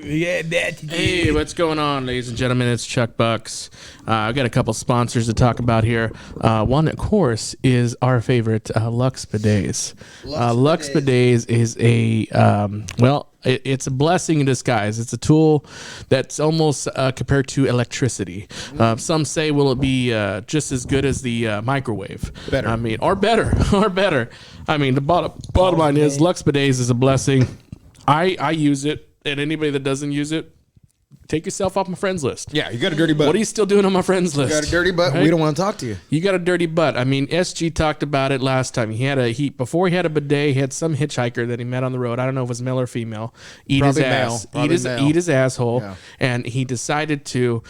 Yeah, that. Hey, what's going on, ladies and gentlemen? It's Chuck Bucks. I've got a couple sponsors to talk about here. One, of course, is our favorite, Lux Bidets. Lux Bidets is a, it's a blessing in disguise. It's a tool that's almost compared to electricity. Some say, will it be just as good as the microwave? Better. I mean, or better, or better. I mean, the bottom line is Lux Bidets is a blessing. I use it. And anybody that doesn't use it, take yourself off my friends list. Yeah, you got a dirty butt. What are you still doing on my friends list? You got a dirty butt. Right? We don't want to talk to you. You got a dirty butt. I mean, SG talked about it last time. Before he had a bidet, he had some hitchhiker that he met on the road. I don't know if it was male or female. Eat Probably his male. ass. Probably male. Eat his asshole. Yeah. And he decided to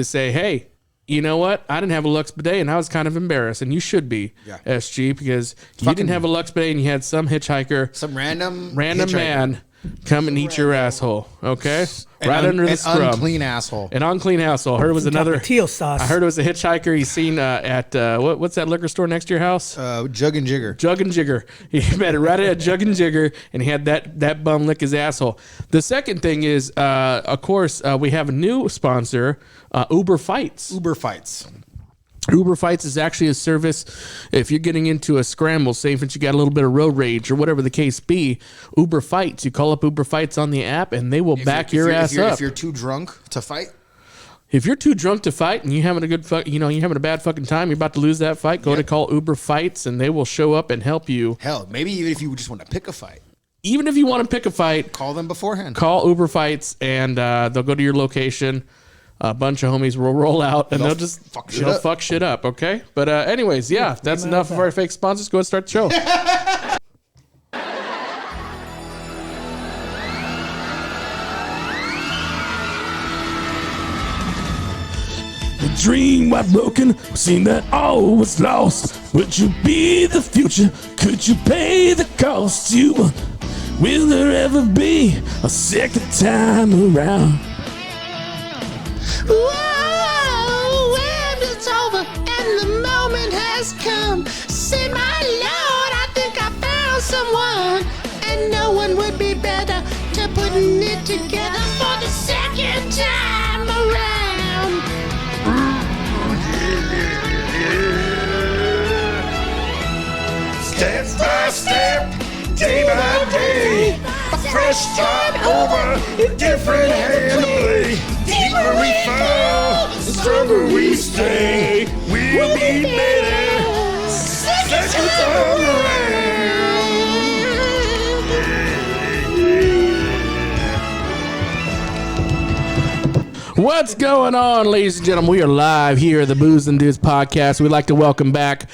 say, hey, you know what? I didn't have a Lux bidet, and I was kind of embarrassed. And you should be, SG, because you didn't have a Lux bidet, and you had some hitchhiker, some random hitchhiker. Man. Come and eat your asshole, okay? Right under the scrub. An unclean asshole. An unclean asshole. I heard it was another Tapatio sauce. I heard it was a hitchhiker he's seen at what's that liquor store next to your house? Jug and Jigger. Jug and Jigger. He met it right at Jug and Jigger, and he had that bum lick his asshole. The second thing is, of course, we have a new sponsor, Uber Fights. Uber Fights. Uber Fights is actually a service. If you're getting into a scramble, say if you got a little bit of road rage or whatever the case be, Uber Fights. You call up Uber Fights on the app, and they will back your ass up. If you're too drunk to fight, if you're too drunk to fight and you're having you're having a bad fucking time, you're about to lose that fight, go to call Uber Fights, and they will show up and help you. Hell, maybe even if you just want to pick a fight. Even if you want to pick a fight, call them beforehand. Call Uber Fights, and they'll go to your location. A bunch of homies will roll out, and they'll just fuck shit up, okay? But anyways, that's enough of our fake sponsors. Go ahead and start the show. The dream was broken, seen that all was lost. Would you be the future? Could you pay the cost? Will there ever be a second time around? Whoa, when it's over and the moment has come, say my Lord, I think I found someone, and no one would be better to putting it together for the second time around. Step by step, day by day, a fresh start over, a different hand to play. Deeper we fall, the stronger we stay. We'll be better, second time around. What's going on, ladies and gentlemen? We are live here at the Booze and Dudes podcast. We'd like to welcome back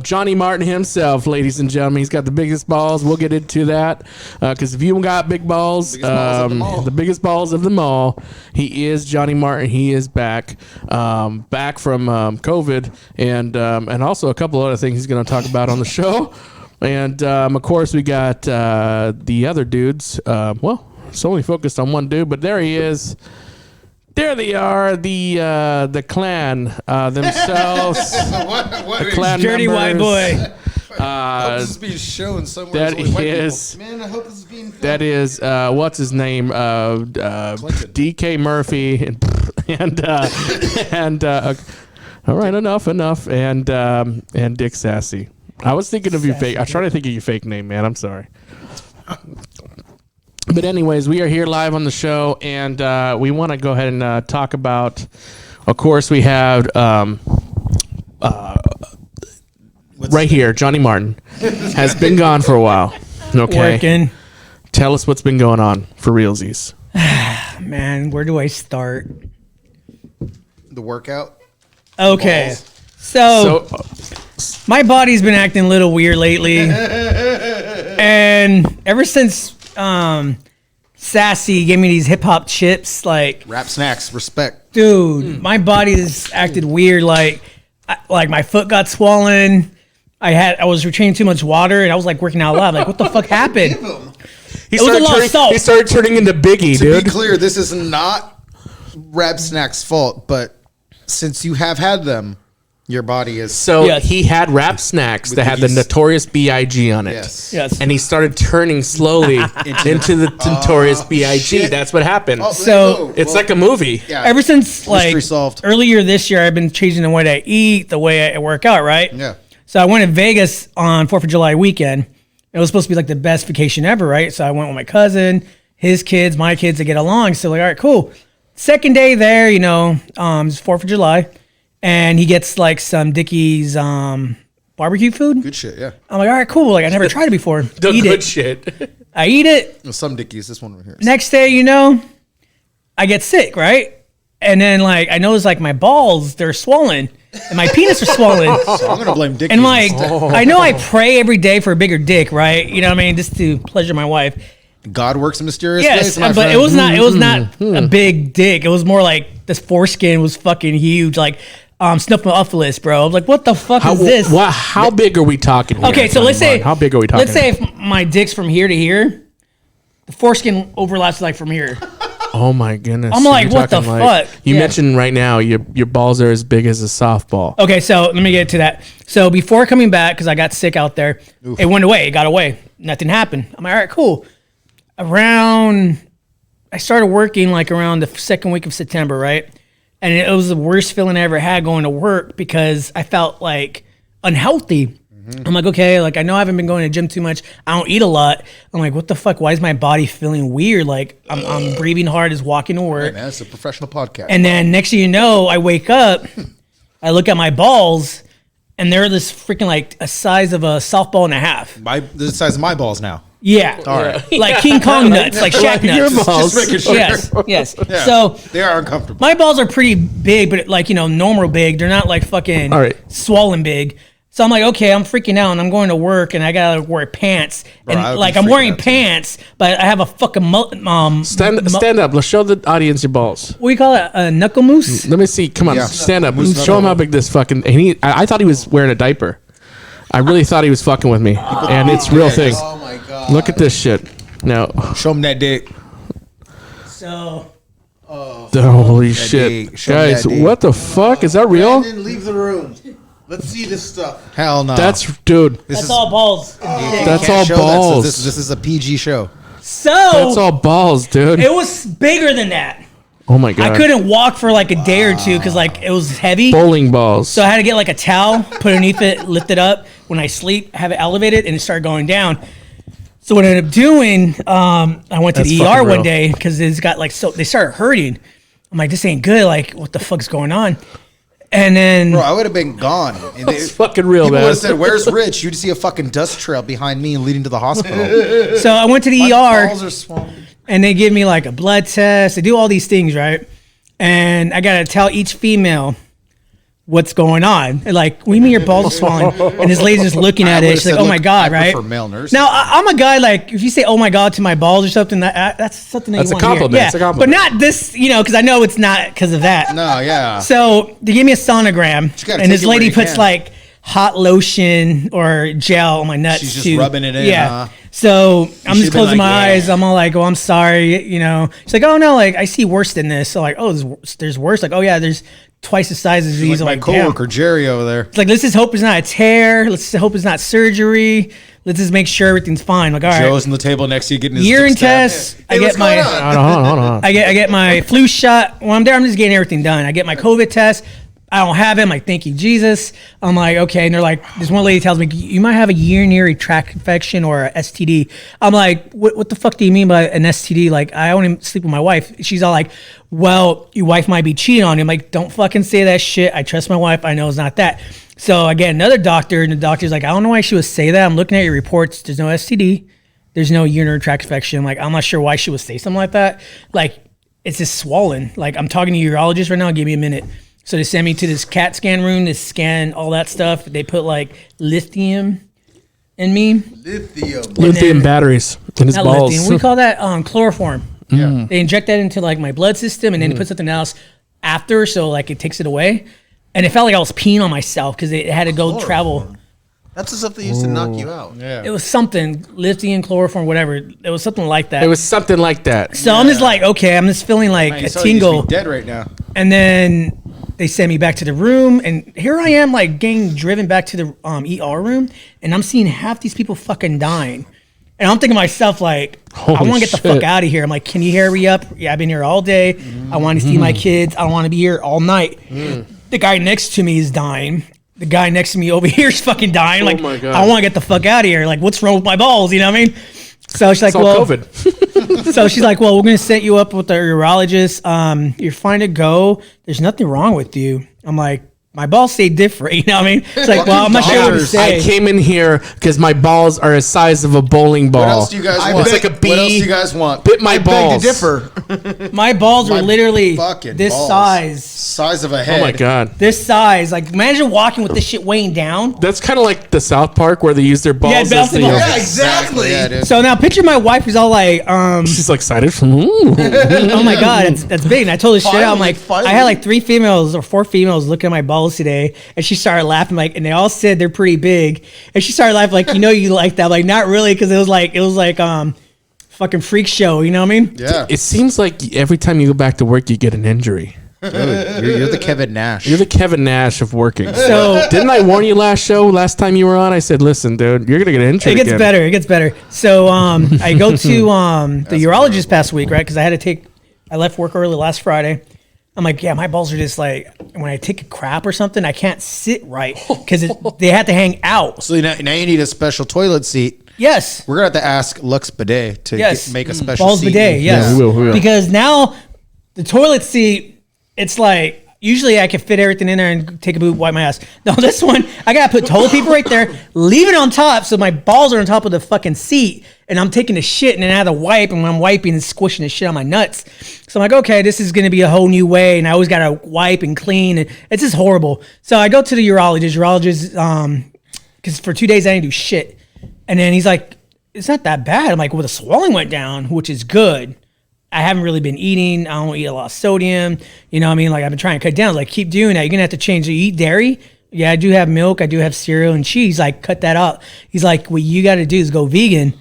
Johnny Martin himself, ladies and gentlemen. He's got the biggest balls. We'll get into that because if you got big balls, the biggest balls of them all, he is Johnny Martin. He is back from COVID and also a couple other things he's going to talk about on the show. And of course, we got the other dudes. It's only focused on one dude, but there he is. There they are, the clan themselves. what the clan dirty members. white boy. I hope this is being shown somewhere. That is. Man, I hope this is being filmed. That is what's his name? DK Murphy and all right, enough, and Dick Sassy. I was thinking of your fake. I was trying to think of your fake name, man. I'm sorry. But anyways, we are here live on the show, and we want to go ahead and talk about. Of course, we have right here, Johnny Martin has been gone for a while. Okay, Working. Tell us what's been going on for realsies. Man, where do I start? The workout. Okay. Balls. So my body's been acting a little weird lately. And ever since Sassy gave me these hip hop chips, like Rap snacks, respect. dude, my body has acted weird. Like my foot got swollen. I was retaining too much water, and I was like working out loud. Like, what the fuck happened? He was a lot of salt. He started turning into Biggie, To dude. be clear, this is not Rap Snack's fault, but since you have had them, Your body is So Yes. he had wrap snacks that had the these- Notorious B.I.G. on it. yes. Yes. And he started turning slowly into the Notorious B.I.G. shit. That's what happened. Oh, So- It's like a movie. yeah. Ever since like solved. earlier this year, I've been changing the way I eat, the way I work out, right? Yeah. So I went to Vegas on 4th of July weekend. It was supposed to be like the best vacation ever, right? So I went with my cousin, his kids, my kids to get along. So like, all right, cool. Second day there, it's 4th of July, and he gets like some Dickies barbecue food. Good shit. Yeah. I'm like, all right, cool. Like I never tried it before. The Eat good it. shit. I eat it. Some Dickies. This one right here. Next day, I get sick, right? And then like I notice like my balls, they're swollen, and my penis are swollen. So I'm gonna blame Dickies. And like, I know I pray every day for a bigger dick, right? You know what I mean? Just to pleasure my wife. God works in mysterious Yes, ways. my but friend. it was not a big dick. It was more like this foreskin was fucking huge, like Snuffleupagus, bro. I was like, what the fuck is this? How big are we talking here? Okay, so let's say How big are we talking? Let's say if my dick's from here to here, the foreskin overlaps like from here. Oh my goodness. I'm like, You're what the talking fuck? You Yeah. mentioned right now your balls are as big as a softball. Okay, so let me get to that. So before coming back, because I got sick out there, it went away. It got away. Nothing happened. I'm like, all right, cool. I started working like around the second week of September, right? And it was the worst feeling I ever had going to work because I felt like unhealthy. I'm like, okay, like I know I haven't been going to the gym too much. I don't eat a lot. I'm like, what the fuck? Why is my body feeling weird? Like I'm breathing hard as walking to work. Man, it's a professional podcast. And then next thing you know, I wake up, I look at my balls, and they're this freaking like a size of a softball and a half. The size of my balls now. Yeah. All right. Like King Kong nuts, like Shaq your nuts. balls. Just making sure. Yes. Yeah. So They are uncomfortable. my balls are pretty big, but like, normal big. They're not like fucking All right. swollen big. So I'm like, okay, I'm freaking out and I'm going to work and I gotta wear pants. Bro, I and would like be I'm freaking wearing out too. pants, but I have a fucking Stand up. Let's show the audience your balls. what do you call it? A knuckle moose? Let me see. Come on, Yeah. stand up. Moose Show him knuckle. how big this fucking. And I thought he was wearing a diaper. I really thought he was fucking with me, and it's real thing. Oh my god. Look at this shit. Now, Show them that dick. So holy shit, dick. Show me guys! that dick. What the fuck is that real? Brandon, leave the room. Let's see this stuff. Hell no. That's dude. that's all balls. That's Can't all show that, so balls. this is a PG show. So That's all balls, dude. it was bigger than that. Oh my god. I couldn't walk for like a day or two because like it was heavy. Bowling balls. So I had to get like a towel, put underneath it, lift it up. When I sleep, have it elevated, and it started going down. So what I ended up doing, I went to That's the fucking ER real. one day because it's got like they started hurting. I'm like, this ain't good. Like, what the fuck's going on? And then Bro, I would have been gone. And It's fucking real, People would man. have said, "Where's Rich?" You'd see a fucking dust trail behind me leading to the hospital. so I went to the My ER. balls are swollen. And they give me like a blood test. They do all these things, right? And I gotta tell each female what's going on. They're like, "We mean your balls are swollen?" And this lady's just looking at I it. would've She's like, said, "Oh "Look, my god!" I Right? prefer male nurse. Now I'm a guy like if you say "Oh my god" to my balls or something, that's something that That's you a want to hear. compliment. Yeah, It's a compliment. but not this, because I know it's not because of that. No, yeah. So they give me a sonogram, gotta and take this it where lady you puts can. like hot lotion or gel on my nuts. She's just too. rubbing it in, Yeah. huh? So I'm should've just been closing like, my yeah. eyes. I'm all like, "Oh, I'm sorry," She's like, "Oh no, like I see worse than this." So like, "Oh, there's worse." Like, "Oh yeah, there's twice the size as these." Like I'm my like, damn. coworker Jerry over there. It's like, let's just hope it's not a tear. Let's just hope it's not surgery. Let's just make sure everything's fine. Like, all right. Joe's on the table next to you getting his Urine dick stabbed. tests. Hey, I get what's my. going on? Hold on. I get my flu shot. When I'm there, I'm just getting everything done. I get my COVID test. I don't have it. I'm like, thank you, Jesus. I'm like, okay. And they're like, this one lady tells me, you might have a urinary tract infection or a STD. I'm like, what the fuck do you mean by an STD? Like, I only sleep with my wife. She's all like, well, your wife might be cheating on you. I'm like, don't fucking say that shit. I trust my wife. I know it's not that. So I get another doctor, and the doctor's like, I don't know why she would say that. I'm looking at your reports. There's no STD. There's no urinary tract infection. Like, I'm not sure why she would say something like that. Like, it's just swollen. Like, I'm talking to a urologist right now. Give me a minute. So they send me to this CAT scan room to scan all that stuff. They put like lithium in me. Lithium. Lithium batteries in his Not balls. lithium. We call that chloroform. Yeah. They inject that into like my blood system, and then they put something else after, so like it takes it away. And it felt like I was peeing on myself because it had to go travel. That's the stuff that used to knock you out. Yeah. It was something lithium, chloroform, whatever. It was something like that. It was something like that. so I'm just like, okay, I'm just feeling like Man, a so you used to be tingle. dead right now. And then they sent me back to the room, and here I am, like getting driven back to the ER room, and I'm seeing half these people fucking dying. And I'm thinking to myself, like, I Holy want to get the shit. fuck out of here. I'm like, can you hurry up? Yeah, I've been here all day. I want to see my kids. I don't want to be here all night. The guy next to me is dying. The guy next to me over here is fucking dying. Like, my God. I want to get the fuck out of here. Like, what's wrong with my balls? You know what I mean? So she's like, It's all well, COVID. so she's like, well, we're going to set you up with a urologist. You're fine to go. There's nothing wrong with you. I'm like, my balls stay different. You know what I mean? It's like, well, I'm not sure what to doctors. say. I came in here because my balls are the size of a bowling ball. What else do you guys want? It's like a bee. What else do you guys want? Bit my I beg balls. to differ. My balls were My literally fucking this balls. size. Size of a Oh head. my god. This size. Like, imagine walking with this shit weighing down. That's kind of like the South Park where they use their balls as bouncing the. balls. Yeah, exactly. Yeah, dude. So now picture my wife who's all like, She's like excited. oh my God, that's big. And I told her straight out, I'm like, Finally. I had like 3 females or 4 females looking at my balls today. And she started laughing, like, and they all said they're pretty big. And she started laughing, like, you like that. I'm like, not really, because it was like fucking freak show, you know what I mean? Yeah. It seems like every time you go back to work, you get an injury. Dude, you're the Kevin Nash. You're the Kevin Nash of working. So Didn't I warn you last time you were on? I said, listen, dude, you're gonna get injured. it gets again. better. It gets better. So I go to the urologist past week, right? Because I left work early last Friday. I'm like, yeah, my balls are just like, when I take a crap or something, I can't sit right because they have to hang out. So now you need a special toilet seat. Yes. We're gonna have to ask Lux Bidet to Yes. make a special Balls seat. bidet, yes. Yeah, we will. Because now the toilet seat, it's like, usually I can fit everything in there and take a boot, wipe my ass. No, this one, I gotta put toilet paper right there, leave it on top so my balls are on top of the fucking seat, and I'm taking the shit and then I have to wipe, and when I'm wiping, it's squishing the shit on my nuts. So I'm like, okay, this is gonna be a whole new way, and I always gotta wipe and clean, and it's just horrible. So I go to the urologist, because for 2 days I didn't do shit. And then he's like, it's not that bad. I'm like, well, the swelling went down, which is good. I haven't really been eating. I don't eat a lot of sodium. You know what I mean? Like, I've been trying to cut down. Like, keep doing that. You're going to have to change. You eat dairy? Yeah, I do have milk. I do have cereal and cheese. Like, cut that out. He's like, what you got to do is go vegan.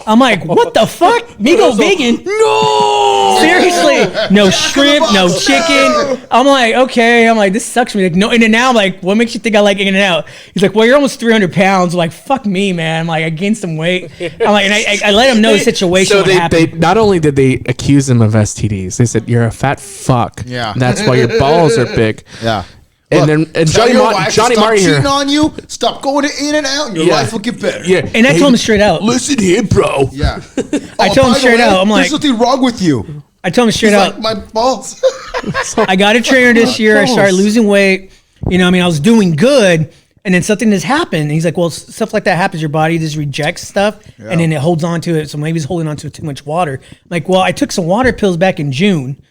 I'm like, what the fuck? Me go vegan? No! Seriously. No shrimp, no chicken. I'm like, okay. I'm like, this sucks for me. Like, no. And then now I'm like, what makes you think I like In-N-Out? He's like, well, you're almost 300 pounds. I'm like, fuck me, man. I'm like, I gained some weight. I'm like, and I let him know the situation. So what they happened. not only did they accuse him of STDs, they said you're a fat fuck. Yeah. That's why your balls are big. Yeah. And Look, then tell Johnny your wife to Johnny stop Martin cheating here. on you. Stop going to In-N-Out, and your Yeah. life will get better. Yeah. And I told him straight out. Listen here, bro. Yeah. I told him by the straight out, I'm like- there's nothing wrong with you. I told him straight He's out. like, my balls. I got a trainer this year. I started losing weight. You know, what I mean, I was doing good, and then something has happened. And he's like, well, stuff like that happens. Your body just rejects stuff, and then it holds on to it. So maybe it's holding on to too much water. I'm like, well, I took some water pills back in June,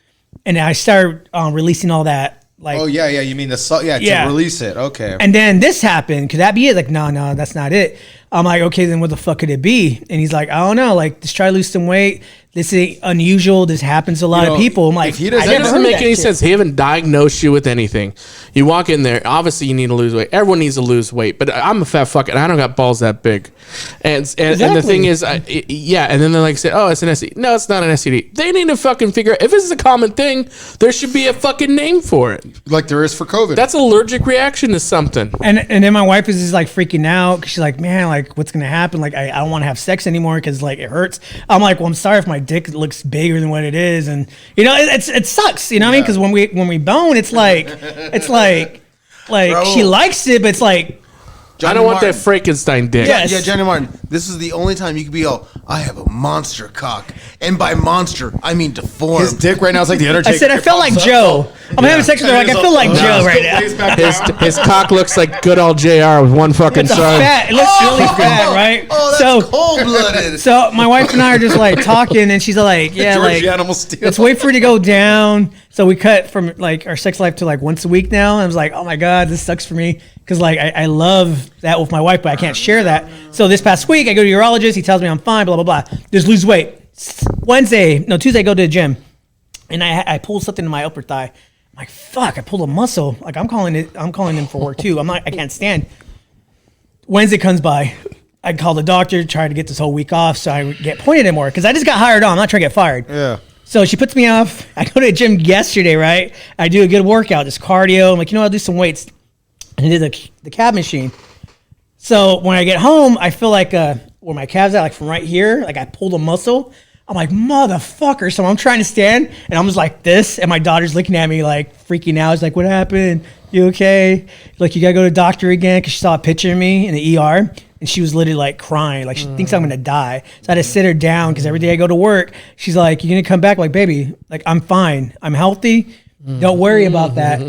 and I started releasing all that. Like, Oh yeah, yeah. You mean the to Yeah. release it? Okay. and then this happened. Could that be it? Like, no, that's not it. I'm like, okay, then what the fuck could it be? And he's like, I don't know. Like, just try to lose some weight. This ain't unusual. This happens to a lot You know, of people. I'm like, if he doesn't- I That never doesn't heard make that any shit. sense. He haven't diagnosed you with anything. You walk in there, obviously you need to lose weight. Everyone needs to lose weight, but I'm a fat fuck and I don't got balls that big. And the thing is, yeah. And then they're like, say, oh, it's an STD. No, it's not an STD. They need to fucking figure out if this is a common thing. There should be a fucking name for it. Like there is for COVID. That's allergic reaction to something. And then my wife is just like freaking out because she's like, man, like what's gonna happen? Like I don't want to have sex anymore because like it hurts. I'm like, well, I'm sorry if my dick looks bigger than what it is, and you know it sucks. You know what I mean? Because when we bone, it's like Bro. she likes it, but it's like I don't want that Frankenstein dick. Yes. Yeah, Johnny Martin, this is the only time you can be all, I have a monster cock. And by monster, I mean deformed. his dick right now is like the Undertaker. I said, I felt like Joe. I'm having sex with her, like I feel like Joe right now. His cock looks like good old JR with one fucking It's a side. fat. It looks really fat, right? Oh, that's cold-blooded. So my wife and I are just like talking, and she's like, "Yeah, George like the Animal Steel. let's wait for it to go down." So we cut from like our sex life to like once a week now. And I was like, "Oh my god, this sucks for me," because like I love that with my wife, but I can't share that. So this past week, I go to the urologist. He tells me I'm fine. Blah blah blah. Just lose weight. Tuesday, I go to the gym, and I pulled something in my upper thigh. I'm like, fuck, I pulled a muscle. Like I'm calling him for work too. I can't stand. Wednesday comes by. I call the doctor, try to get this whole week off so I get pointed anymore because I just got hired on. I'm not trying to get fired. Yeah. So she puts me off. I go to the gym yesterday, right? I do a good workout, just cardio. I'm like, I'll do some weights. And I did the calf machine. So when I get home, I feel like where my calves at, like from right here, like I pulled a muscle. I'm like, motherfucker. So I'm trying to stand, and I'm just like this, and my daughter's looking at me like freaking out. She's like, what happened? You okay? Like, you got to go to the doctor again, because she saw a picture of me in the ER, and she was literally like crying. Like, she thinks I'm going to die. So I had to sit her down, because every day I go to work, she's like, you're going to come back? Like, baby, like, I'm fine. I'm healthy. Don't worry about that.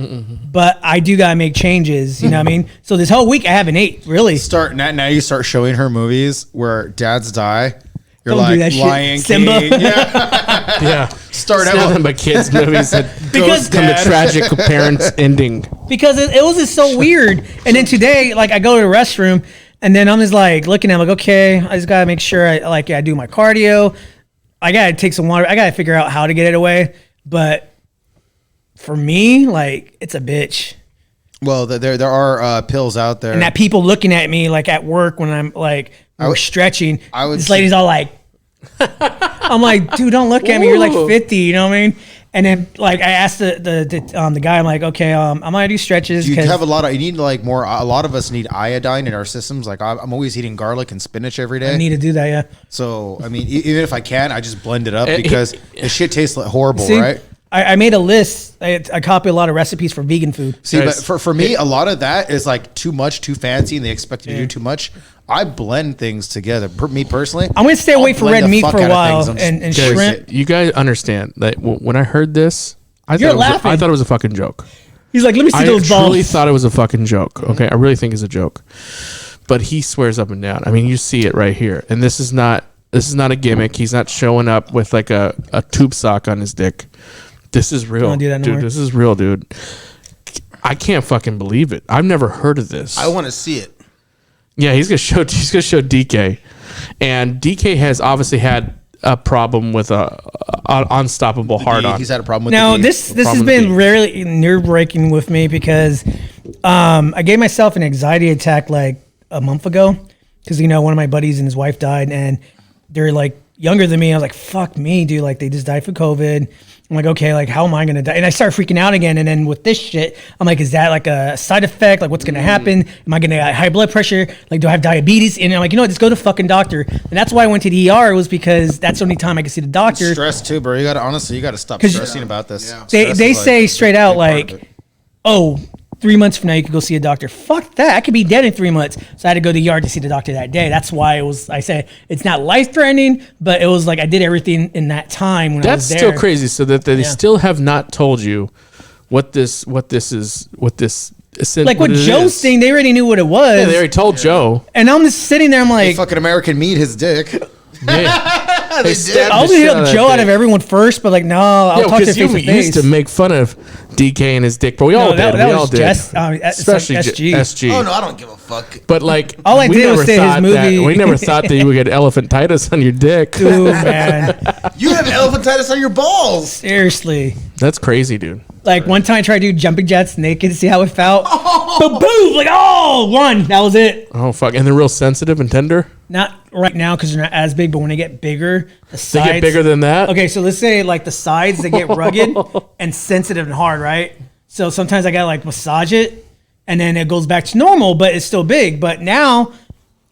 But I do got to make changes. You know what I mean? So this whole week, I haven't ate, really. Now you start showing her movies where dads die. You're Don't do like that shit. Lion Simba. King. Yeah. Yeah. Start It's out nothing but kids movies that Because- come to tragic parents ending. Because it was just so weird. And then today, like, I go to the restroom, and then I'm just like looking at it, like, okay, I just gotta make sure I do my cardio. I gotta take some water. I gotta figure out how to get it away. But for me, like, it's a bitch. Well, there are pills out there. And that people looking at me like at work when I'm like we're stretching. This lady's all like, I'm like, dude, don't look at me. You're like 50. You know what I mean? And then like I asked the guy, I'm like, okay, I'm gonna do stretches. You have a lot of us need iodine in our systems. Like I'm always eating garlic and spinach every day. I need to do that. Yeah. So I mean, even if I can, I just blend it up because the shit tastes like horrible, See, right? I made a list. I copy a lot of recipes for vegan food. See, but for me, a lot of that is like too much, too fancy, and they expect you to do too much. I blend things together. Me personally, I'm gonna stay away I'll from blend red the meat fuck for a out of while things. I'm and just- shrimp. You guys understand that when I heard this, I You're thought laughing. I thought it was a fucking joke. He's like, let me see I those truly balls. thought it was a fucking joke. Okay, I really think it's a joke. But he swears up and down. I mean, you see it right here, and this is not a gimmick. He's not showing up with like a tube sock on his dick. This is real, Don't do that no dude. more. This is real, dude. I can't fucking believe it. I've never heard of this. I want to see it. Yeah, he's gonna show DK, and DK has obviously had a problem with a unstoppable hard on. He's had a problem with Now the D. this has problem with been the- rarely nerve breaking with me because I gave myself an anxiety attack like a month ago because one of my buddies and his wife died and they're like younger than me. I was like, fuck me, dude. Like they just died from COVID. I'm like, okay, like how am I gonna die? And I start freaking out again. And then with this shit, I'm like, is that like a side effect? Like what's gonna happen? Am I gonna get high blood pressure? Like do I have diabetes? And I'm like, what? Just go to fucking doctor. And that's why I went to the ER was because that's the only time I could see the doctor. stress too, bro. You gotta stop 'Cause stressing about this. They Stress they is, say like, straight a out big part of like, it. oh, 3 months from now you could go see a doctor. Fuck that. I could be dead in 3 months. So I had to go to the yard to see the doctor that day. That's why I say it's not life threatening, but it was like I did everything in that time when I That's was there. still crazy. So that they still have not told you what this is. Like with Joe's thing, they already knew what it was. Yeah, they already told Joe. And I'm just sitting there, I'm like, Fucking American meat, his dick. Yeah. They stabbed I'll the shit hit out of Joe that out of thing. everyone first, but like, no, I'll Yeah, talk to because face you to face. used to make fun of DK and his dick, but we all No, did. that we was all did. Jess, it's like Especially SG. SG. Oh no, I don't give a fuck. But like, All I we did was never say his thought movie. we never thought that you would get elephantitis on your dick. Ooh, man. You have elephantitis on your balls. Seriously. That's crazy, dude. Like one time I tried to do jumping jacks naked to see how it felt. But boom, like one. That was it. Oh fuck! And they're real sensitive and tender. Not right now because they're not as big, but when they get bigger, the sides. They get bigger than that. Okay, so let's say like the sides they get rugged and sensitive and hard, right? So sometimes I gotta like massage it, and then it goes back to normal, but it's still big. But now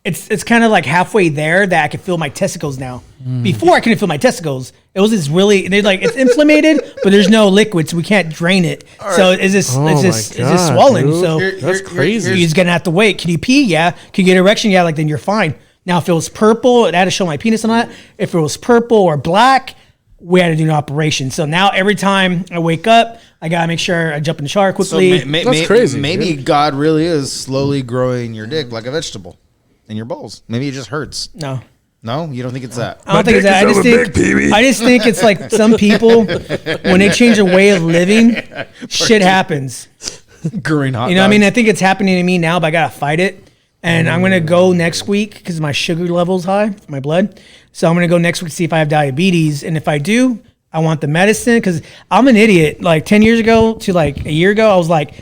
it's kind of like halfway there that I can feel my testicles now. Before I couldn't feel my testicles. It was just really they're like it's inflamed, but there's no liquid, so we can't drain it. So it's just Oh it's my just God, swollen. dude. So That's crazy. you're just gonna have to wait. Can you pee? Yeah. Can you get erection? Yeah. Like then you're fine. Now if it was purple, it had to show my penis on that. If it was purple or black, we had to do an operation. So now every time I wake up, I gotta make sure I jump in the shower So quickly. That's crazy, Maybe dude. God really is slowly growing your dick like a vegetable in your balls. Maybe it just hurts. no. No, you don't think it's that? I don't think it's that. I just think it's like some people when they change their way of living, shit happens. Growing hot. You know what I mean? I think it's happening to me now, but I gotta fight it. And I'm gonna go next week because my sugar level's high, my blood. So I'm gonna go next week to see if I have diabetes. And if I do, I want the medicine because I'm an idiot. Like 10 years ago to like a year ago, I was like,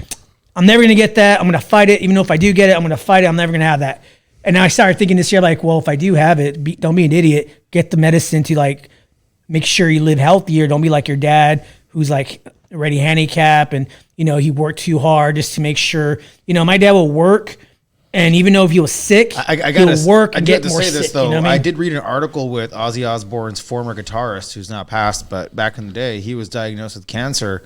I'm never gonna get that. I'm gonna fight it. Even though if I do get it, I'm gonna fight it. I'm never gonna have that. And now I started thinking this year, like, well, if I do have it, don't be an idiot. Get the medicine to like make sure you live healthier. Don't be like your dad who's like already handicapped and, you know, he worked too hard just to make sure, you know, my dad will work. And even though if he was sick, he'll work and get more sick. Though. You know what I mean? I did read an article with Ozzy Osbourne's former guitarist, who's now passed, but back in the day, he was diagnosed with cancer,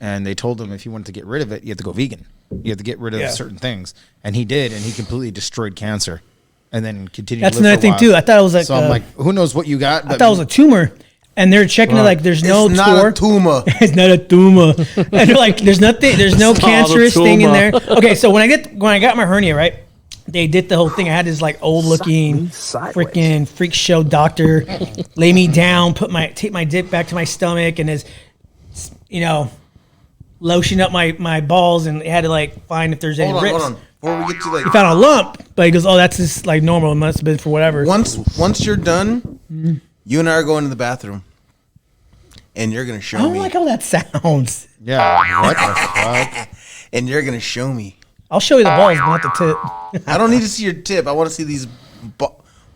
and they told him if you wanted to get rid of it, you had to go vegan. You have to get rid of certain things, and he did, and he completely destroyed cancer, and then continued. That's to live another for a thing while. too. I thought it was like, So I'm like, who knows what you got? I thought it was a tumor, and they're checking it like there's no It's not tumor. a tumor. It's not a tumor. And they're like, there's nothing, there's no It's not a cancerous thing in tumor. there. Okay, so when I got my hernia, right? They did the whole thing. I had this like old looking freaking freak show doctor lay me down, take my dick back to my stomach, and his, you know, lotion up my balls, and had to like find if there's any rips. Hold on. Before we get to like He found a lump, but he goes, "Oh, that's just like normal. It must have been for whatever." once you're done, you and I are going to the bathroom, and you're gonna show I don't me, like how that sounds. Yeah. What the fuck? and you're gonna show me. I'll show you the balls, but not the tip. I don't need to see your tip. I want to see these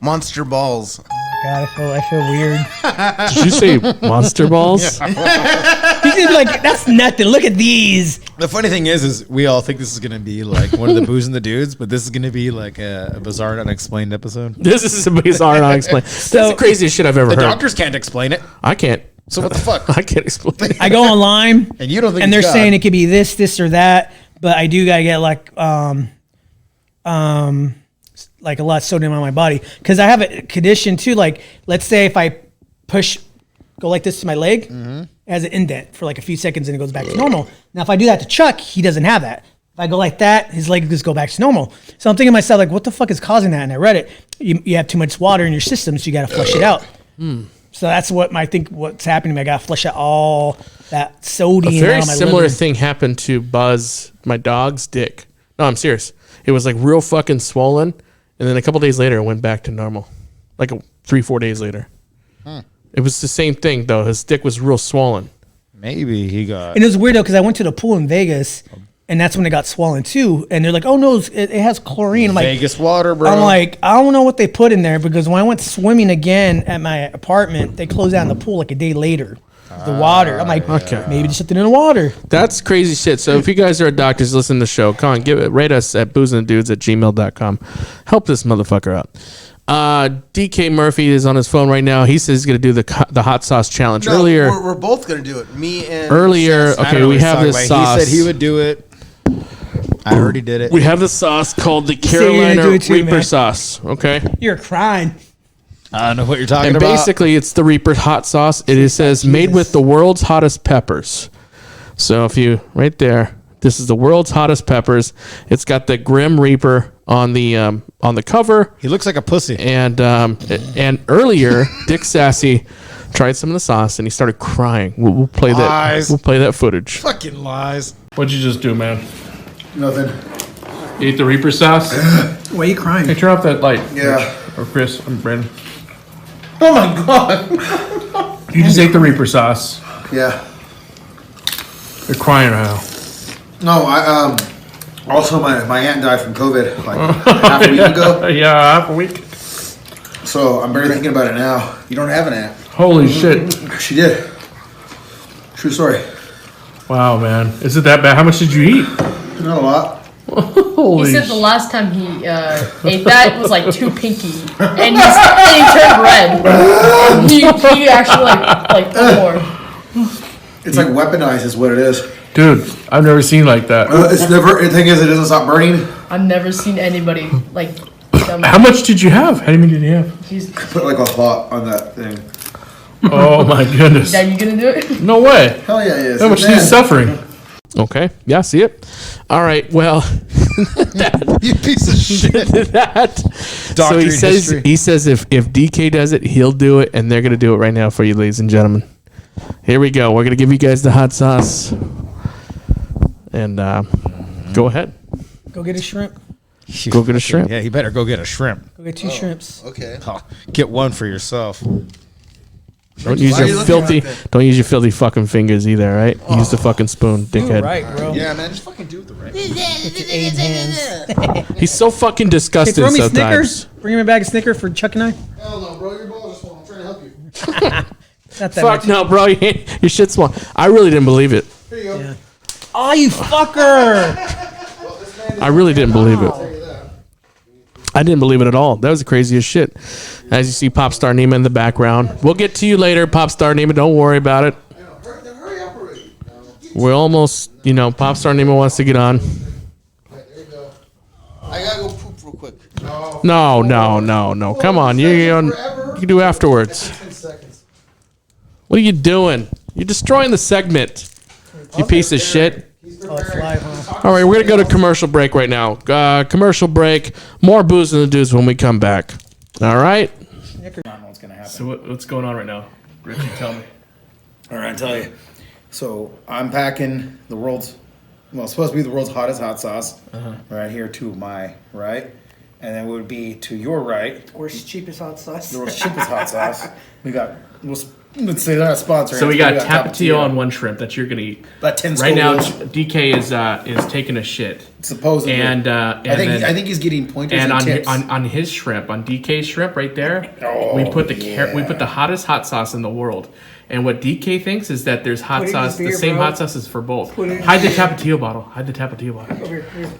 monster balls. God, I feel weird. Did you say monster balls? He's gonna be like, "That's nothing. Look at these." The funny thing is we all think this is gonna be like one of the Booze and the Dudes, but this is gonna be like a bizarre and unexplained episode. This is a bizarre, unexplained. That's the craziest shit I've ever The heard. doctors can't explain it, I can't. so what the fuck? I can't explain. I go online, And you don't think and they're it's God. saying it could be this or that, but I do gotta get like a lot of sodium on my body because I have a condition too. Like, let's say if I go like this to my leg, it has an indent for like a few seconds and it goes back to normal. Now, if I do that to Chuck, he doesn't have that. If I go like that, his leg just go back to normal. So I'm thinking to myself, like, what the fuck is causing that? And I read it. You have too much water in your system, so you got to flush it out. So that's what I think what's happening to me. I got to flush out all that sodium A very out of my similar liver. thing happened to Buzz, my dog's dick. No, I'm serious. It was like real fucking swollen, and then a couple days later, it went back to normal. Like 3-4 days later. It was the same thing though. His dick was real swollen. Maybe he got. And it was weird though because I went to the pool in Vegas, and that's when it got swollen too. And they're like, "Oh no, it has chlorine." I'm like, Vegas water, bro. I'm like, I don't know what they put in there because when I went swimming again at my apartment, they closed down the pool like a day later. The water. I'm like, Okay. maybe there's something in the water. That's crazy shit. So if you guys are doctors, listen to the show. Come on, rate us at boozeanddudes@gmail.com. Help this motherfucker out. DK Murphy is on his phone right now. He says he's going to do the hot sauce challenge. No, Earlier, we're both gonna do it. Me and Earlier, Seth. I don't okay, know we what he's have talking this about. sauce. He said he would do it. I heard he did it. we have the sauce called the said you're gonna Carolina do it too, Reaper man. sauce. Okay. You're crying. I don't know what you're talking And about. basically, it's the Reaper hot sauce. It says made with the world's hottest peppers. So if you right there, this is the world's hottest peppers. It's got the Grim Reaper on the cover, he looks like a pussy. and earlier Dick Sassy tried some of the sauce and he started crying. We'll play that. Lies. We'll play that footage. Fucking lies. What'd you just do, man? Nothing. You ate the Reaper sauce? Why are you crying? Hey, turn off that light. Yeah. Or Chris, I'm Brandon. Oh my god. You just ate the Reaper sauce. Yeah. You're crying now. No, I also my aunt died from COVID like half a week ago. Yeah, half a week. So I'm barely thinking about it now. You don't have an aunt. Holy shit. She did. True story. Wow, man. Is it that bad? How much did you eat? Not a lot. Holy He said the last time he ate that was like too pinky, and he turned red. He actually like put more. It's like weaponized is what it is. Dude, I've never seen like that. It's never. The thing is, it doesn't stop burning. I've never seen anybody like. How much did you have? How many did you have? He's, Put like a thought on that thing. Oh my goodness. are you gonna do it? No way. Hell yeah, yeah. How much is he suffering? Okay. Yeah, see it. All right. Well, You piece of shit. that. So Doctorate history. he says if DK does it, he'll do it, and they're gonna do it right now for you, ladies and gentlemen. Here we go. We're gonna give you guys the hot sauce, and go ahead. Go get a shrimp. Go get a shrimp. Yeah, he better go get a shrimp. Go get 2 shrimps. Okay. Oh, get one for yourself. Don't use Why are you your looking filthy. like that? Don't use your filthy fucking fingers either. Right? Use the fucking spoon, You're dickhead. right, bro. Yeah, man, just fucking do it the right way. Get your AIDS hands. He's so fucking Hey, disgusted throw me sometimes. Snickers. Bring him a bag of Snickers for Chuck and I. Hell no, bro. Your balls are swollen. I'm trying to help you. Not that Fuck much. no, bro. Your shit's small. I really didn't believe it. Here you go. Yeah. Oh, you fucker! I really didn't believe it. I didn't believe it at all. That was the craziest shit. As you see Popstar Nima in the background. We'll get to you later, Popstar Nima. Don't worry about it. Hurry up already. We're almost, Popstar Nima wants to get on. There you go. I gotta go poop real quick. No. Come on. You can do afterwards. 10 seconds. What are you doing? You're destroying the segment. You piece of shit. Oh, it's live, huh? All right, we're going to go to commercial break right now. Commercial break. More Booze and the Dudes when we come back. All right? What's gonna happen? So what's going on right now? Richie, tell me. All right, I'll tell you. So I'm packing the world's, it's supposed to be the world's hottest hot sauce. Right here to my right, and then it would be to your right, World's cheapest hot sauce. the world's cheapest hot sauce. We got, let's say they're not sponsoring. So we got Tapatio Tapatio on one shrimp that you're going to eat. About 10 Right now, Scovilles, DK is taking a shit. supposedly. And I think he's getting pointers and and on tips. on his shrimp, on DK's shrimp right there, we put the hottest hot sauce in the world. And what DK thinks is that there's hot Put it in sauce, his the beer, same bro. hot sauces for both. Put it in Hide the his beer. Tapatio bottle. Hide the Tapatio bottle. Over here.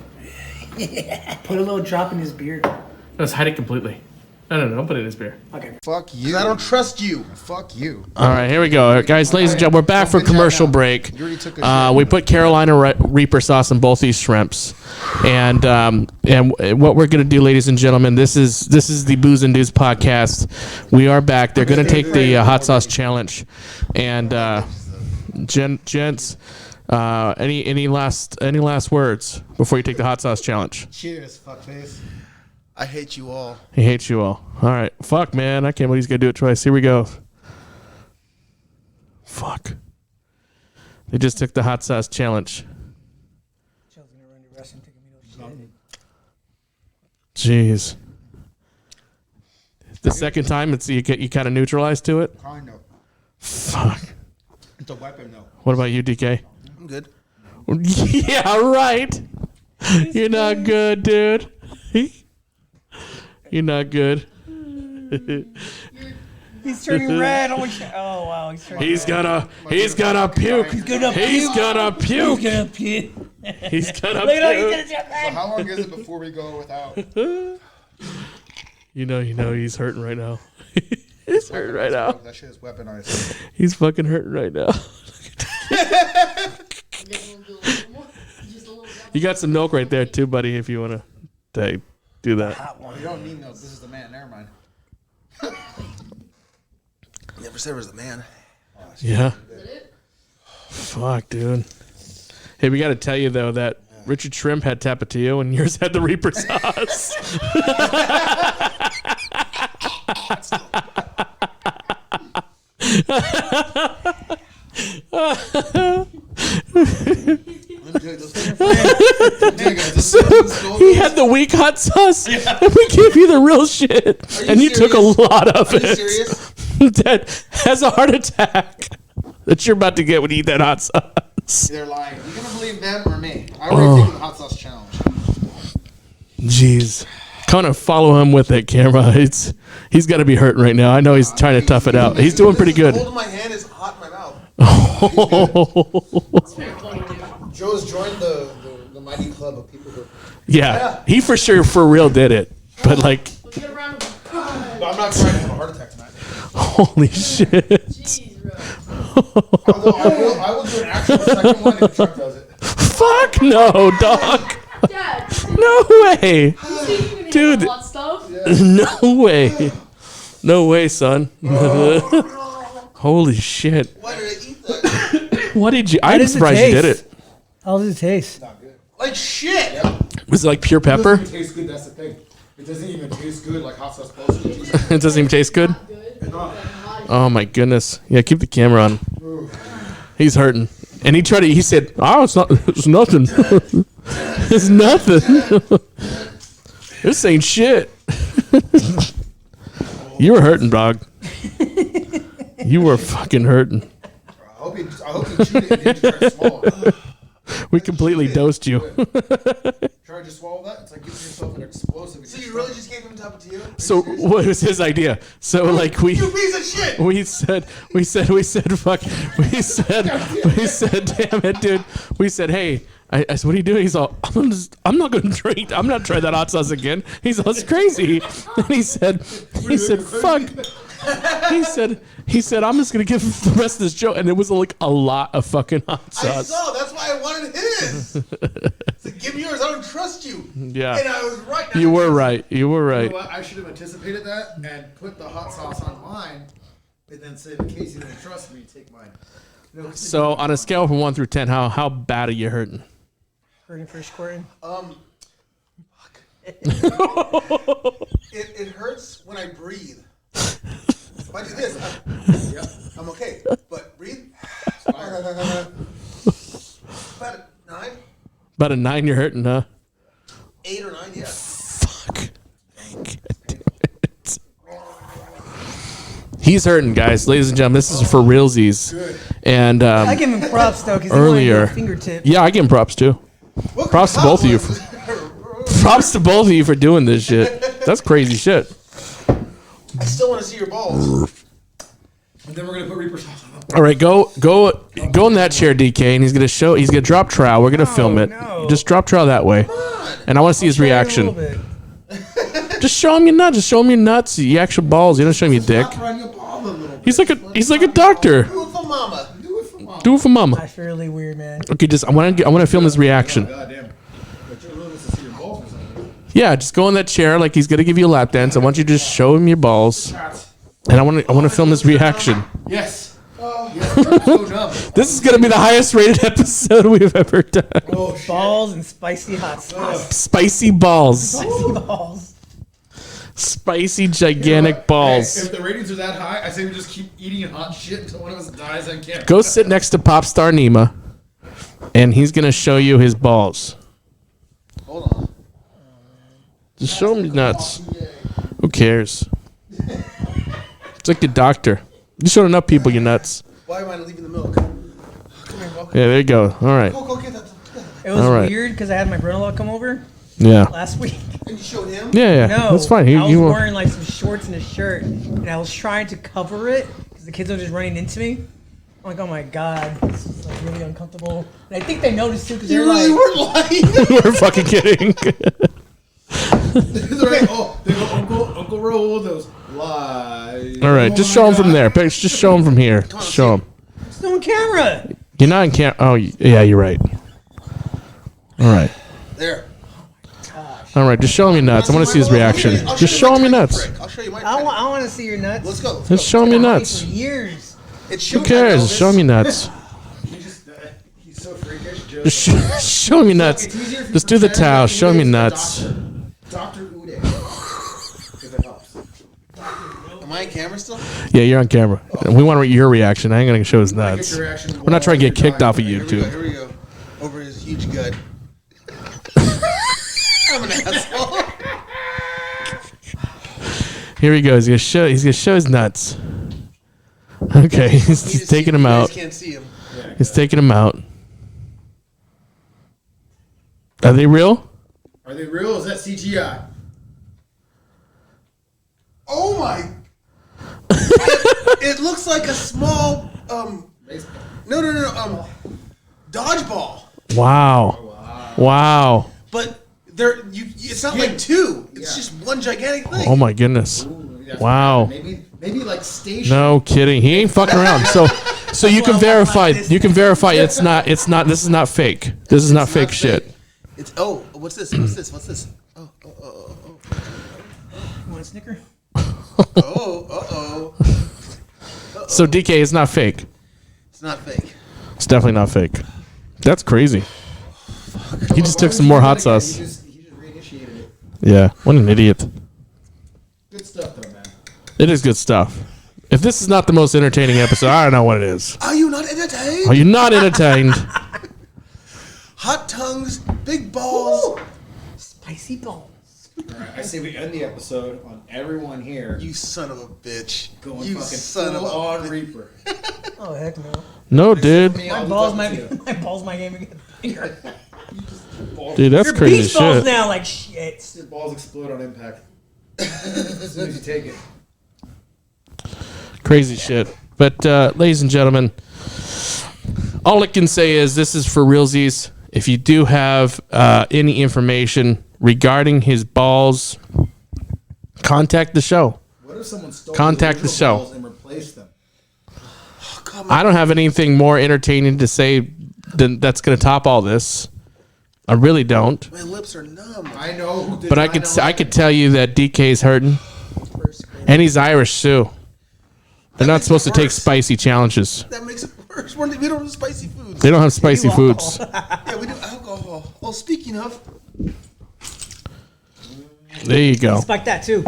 Put a little drop in his beard. Let's hide it completely. No, don't put it in his beer. Okay. Fuck you. I don't trust you. Fuck you. All right, here we go, guys, ladies and gentlemen. We're back for commercial break. You already took a We put Carolina Reaper sauce in both these shrimps, and what we're gonna do, ladies and gentlemen, this is the Booze and Dudes podcast. We are back. They're gonna take the hot sauce challenge, and gents, any last words before you take the hot sauce challenge? Cheers, fuckface. I hate you all. He hates you all. All right, fuck, man, I can't believe he's gonna do it twice. Here we go. Fuck. They just took the hot sauce challenge. Jeez. The second time, it's you kind of neutralized to it. Kind of. Fuck. It's a weapon, though. What about you, DK? I'm good. Yeah, right. You're not good, dude. You're not good. He's turning red. Oh wow. He's gonna puke. He's gonna puke. He's gonna puke. He's gonna Look at puke. he's gonna So how long is it before we go without? You know he's hurting right now. He's hurting right now. That shit is weaponized. He's fucking hurting right now. You got some milk right there too, buddy, if you want to do that. You don't need no. This is the man. Never mind. Never said it was the man. Yeah. Fuck, dude. Hey, we got to tell you though that Richard Shrimp had Tapatio and yours had the Reaper sauce. He had the weak hot sauce, and we gave you the real shit, and you took a lot of Are you it. serious? Dad has a heart attack that you're about to get when you eat that hot sauce. They're lying. You gonna believe them or me? I already taken the hot sauce challenge. Jeez. Kind of follow him with it, camera. He's got to be hurting right now. I know he's trying to tough it out. He's doing pretty good. Hold my hand is hot in my mouth. Joe's joined the mighty club of people who. Yeah, he for real did it. But like, But I'm not trying to have a heart attack tonight. holy shit. Jeez, bro. Although I will do an actual second one if Chuck does it. Fuck no, dog. Dad, No way. you Dude. hot stuff? No way. No way, son. Holy shit. Why did I eat that? What did you? I'm does it surprised you did taste? it. How does it taste? Like shit. Was it like pure pepper? It tastes good. That's the thing. It doesn't even taste good like hot sauce supposed to. It doesn't even taste good. Oh my goodness. Yeah, keep the camera on. He's hurting. And he said, "Oh, it's nothing. It's nothing. This ain't shit." You were hurting, dog. You were fucking hurting. I hope you chewed it and didn't try to swallow it. We completely dosed you. Try to just swallow that? It's like giving yourself an explosive. So you really just gave him a cup of tea? So what was his idea? So like You piece of shit! we said, fuck. We said, damn it, dude. We said, hey. I said, what are you doing? He's all, I'm not going to drink. I'm not trying that hot sauce again. He's all, it's crazy. And he said, fuck. He said, I'm just going to give him the rest of this joke. And it was like a lot of fucking hot sauce. I saw. That's why I wanted his. It's like, give me yours. I don't trust you. Yeah. And I was right. You were right. You know what? I should have anticipated that and put the hot sauce on mine, and then said, in case you didn't trust me, take mine. No, So on a scale from 1 through 10, how bad are you hurting? Hurting for squirting. Fuck. It hurts when I breathe. If I do this, I'm okay. But breathe. About a 9. About a 9 you're hurting, huh? 8 or 9, yeah. Fuck. He's hurting, guys. Ladies and gentlemen, this is for realsies. And I give him props though, because earlier, fingertip. yeah, I give him props too. Props to both of you. Props to both of you for doing this shit. That's crazy shit. I still want to see your balls. And then we're gonna put Reaper sauce on them. All right, go in that chair, DK, and he's gonna drop trowel. We're gonna film it. no. Just drop trowel that way, and I want to see his reaction. Just show him your nuts. Just show him your nuts, your actual balls. You don't show him your dick. Stop running your ball a little bit. He's like a doctor. Do it for mama. Do it for mom. Do it for mama. That's really weird, man. Okay, I want to film his reaction. Goddamn. But you really wants to see your balls or something. Yeah, just go in that chair like he's gonna give you a lap dance. I want you to just show him your balls, and I want to film his reaction. Yes. Oh, yes. So dumb. This is gonna be the highest rated episode we've ever done. Oh, shit. Balls and spicy hot sauce. Spicy balls, Spicy balls. spicy gigantic balls. Hey, if the ratings are that high, I say we just keep eating hot shit until one of us dies on camera. Go sit next to pop star Nima, and he's gonna show you his balls. Hold on. Just show him his nuts. Who cares? It's like a doctor. You showed enough people your nuts. Why am I leaving the milk? Come here, milk. Yeah, there you go. All right. Go get that. It was All right. weird because I had my brother-in-law come over Yeah. last week. And you showed him? Yeah. No, That's fine. I was wearing like some shorts and a shirt, and I was trying to cover it because the kids were just running into me. I'm like, oh my god, this is like really uncomfortable. And I think they noticed too because You they're really like, weren't lying. We're fucking kidding. They're like, oh, they go, Uncle Roll those lies. All right, just show him from there. Just show him from here. Show him. it's on camera. You're not in camera. Oh, yeah, you're right. All right. There. All right, just show him your nuts. I want to see his reaction. I'll Just you show my him your tiny nuts. prick. I'll show you my I tiny- want to see your nuts. Let's go. Let's Just go. show him your For nuts. years. It's Who showtime, cares? Elvis. Just show him your nuts. He's so freakish. Just show him your nuts. Just do the towel. Show him your nuts. Dr. Uday. If it helps. Am I on camera still? Yeah, you're on camera. We want your reaction. I ain't gonna show his Get nuts. your reaction We're not trying to get kicked off of Here we go. YouTube. Here we go. Over his huge gut. I'm an asshole. Here he goes. He's gonna show his nuts. Okay, he's taking him You out. guys can't see him. He's taking him out. Are they real? Are they real? Or is that CGI? Oh my! It looks like a small no dodgeball. Wow. But it's not like two. It's just one gigantic thing. Oh my goodness. That's Wow. Maybe like station. No kidding. He ain't fucking around. So you can verify. You can verify it's not. This is not fake. This is not fake shit. It's what's this? What's this? Oh. You want a Snicker? So DK, it's not fake. It's not fake. It's definitely not fake. That's crazy. He just took some more hot sauce. He just reinitiated it. Yeah. What an idiot. Good stuff though, man. It is good stuff. If this is not the most entertaining episode, I don't know what it is. Are you not entertained? Are you not entertained? Hot tongues, big balls. Spicy balls. Alright, I say we end the episode on everyone here You son of a bitch. going You fucking son of full a on bitch. Reaper. Oh heck no. No, dude. Me, My I'll balls do might that my balls might get bigger. too. Dude, that's Your crazy beach balls shit. now like shit. Your balls explode on impact. As soon as you take it. Crazy shit. But, ladies and gentlemen, all I can say is this is for realsies. If you do have any information regarding his balls, contact the show. What if someone stole Contact the show. balls and replaced them? I don't have anything more entertaining to say than that's going to top all this. I really don't. My lips are numb. I know. Who did But I not could tell you that DK's hurting, and he's Irish too. They're not makes it supposed to take worse. spicy challenges. That makes it worse. We don't have spicy foods. They don't have spicy foods. Yeah, we do alcohol. Oh, speaking of, There you go. Spike that too.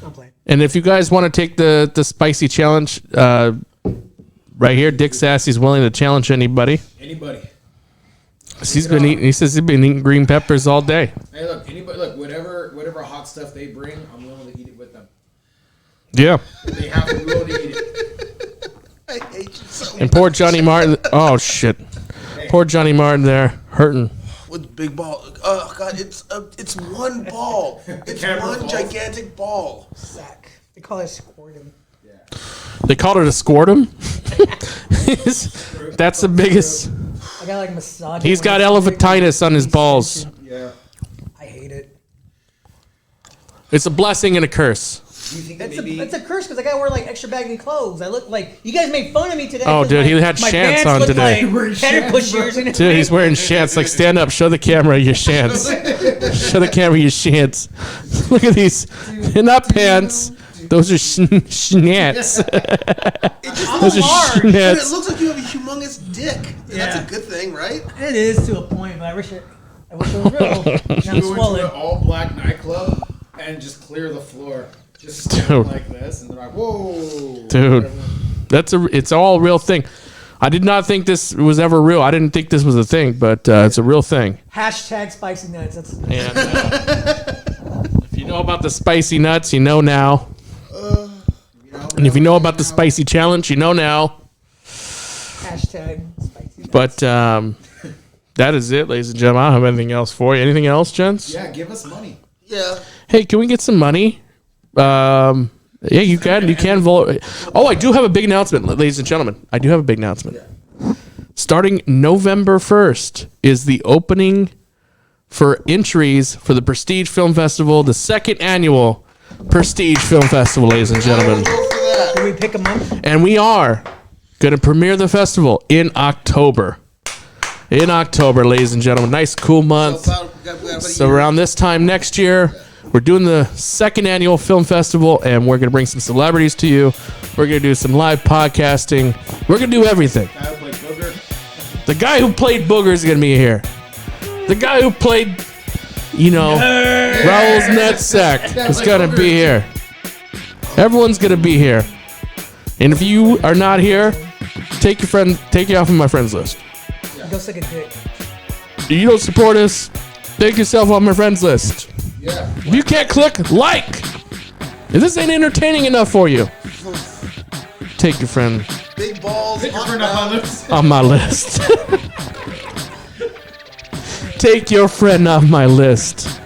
I'm playing. And if you guys want to take the spicy challenge, right here, Dick Sassy's willing to challenge anybody. Anybody. He's been eating. He says he's been eating green peppers all day. Hey, look, anybody, look, whatever hot stuff they bring, I'm willing to eat it with them. Yeah. They have to be willing to eat it. I hate you so And poor Johnny Martin. Oh shit. Poor Johnny Martin there, hurting. with big ball. Oh God, it's one ball. It's Camera one balls. gigantic ball. Sack. They call it squirtum. They called it a squirtum. That's the biggest. I got like massage. He's got elephantitis on his balls. Yeah. I hate it. It's a blessing and a curse. Do you think that That's maybe? a curse because I gotta wear like extra baggy clothes. I look like you guys made fun of me today. Oh, 'cause dude, he had my shants pants on look today. Like header pushers. Dude, he's wearing shants. Like, stand up, show the camera your shants. Show the camera your shants. Look at these. They're not pants. Those are schnats. It just Those are hard. but it schnats. looks like you have a humongous dick. And that's Yeah. a good thing, right? It is to a point, but I wish it was real. Now I'm Go into an swollen. all black nightclub and just clear the floor. Just stand Dude. like this, and they're like, "Whoa, Dude. It's all a real thing. I did not think this was ever real. I didn't think this was a thing, but it's a real thing. Hashtag spicy nuts. That's And if you know about the spicy nuts, you know now. And if you know about the spicy challenge, you know now. hashtag spicy nuts. But that is it, ladies and gentlemen. I don't have anything else for you. Anything else, gents? yeah, give us money." Yeah. Hey, can we get some money? Yeah, you can. You can vote. Oh, I do have a big announcement, ladies and gentlemen. I do have a big announcement. Starting November 1st is the opening for entries for the Prestige Film Festival, the second annual Prestige Film Festival, ladies and gentlemen. Go for that. Can we pick a month? And we are going to premiere the festival in October. In October, ladies and gentlemen. Nice, cool month. So around this time next year, we're doing the second annual film festival, and we're going to bring some celebrities to you. We're going to do some live podcasting. We're going to do everything. I would like Booger. The guy who played Booger is going to be here. The guy who played, Raoul's nutsack is going to be here. Everyone's going to be here. And if you are not here, take you off of my friends list. Go suck a dick. If you don't support us, take yourself off my friends list. Yeah. If you can't click like, if this ain't entertaining enough for you, take your friend Big balls. on my list. Take your friend off my list.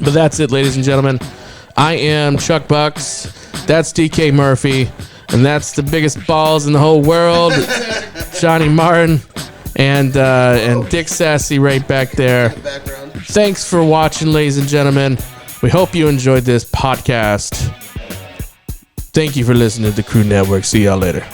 But that's it, ladies and gentlemen. I am Chuck Bucks. That's DK Murphy. And that's the biggest balls in the whole world, Johnny Martin. And Dick Sassy right back there. Background. Thanks for watching, ladies and gentlemen. We hope you enjoyed this podcast. Thank you for listening to the Crew Network. See y'all later.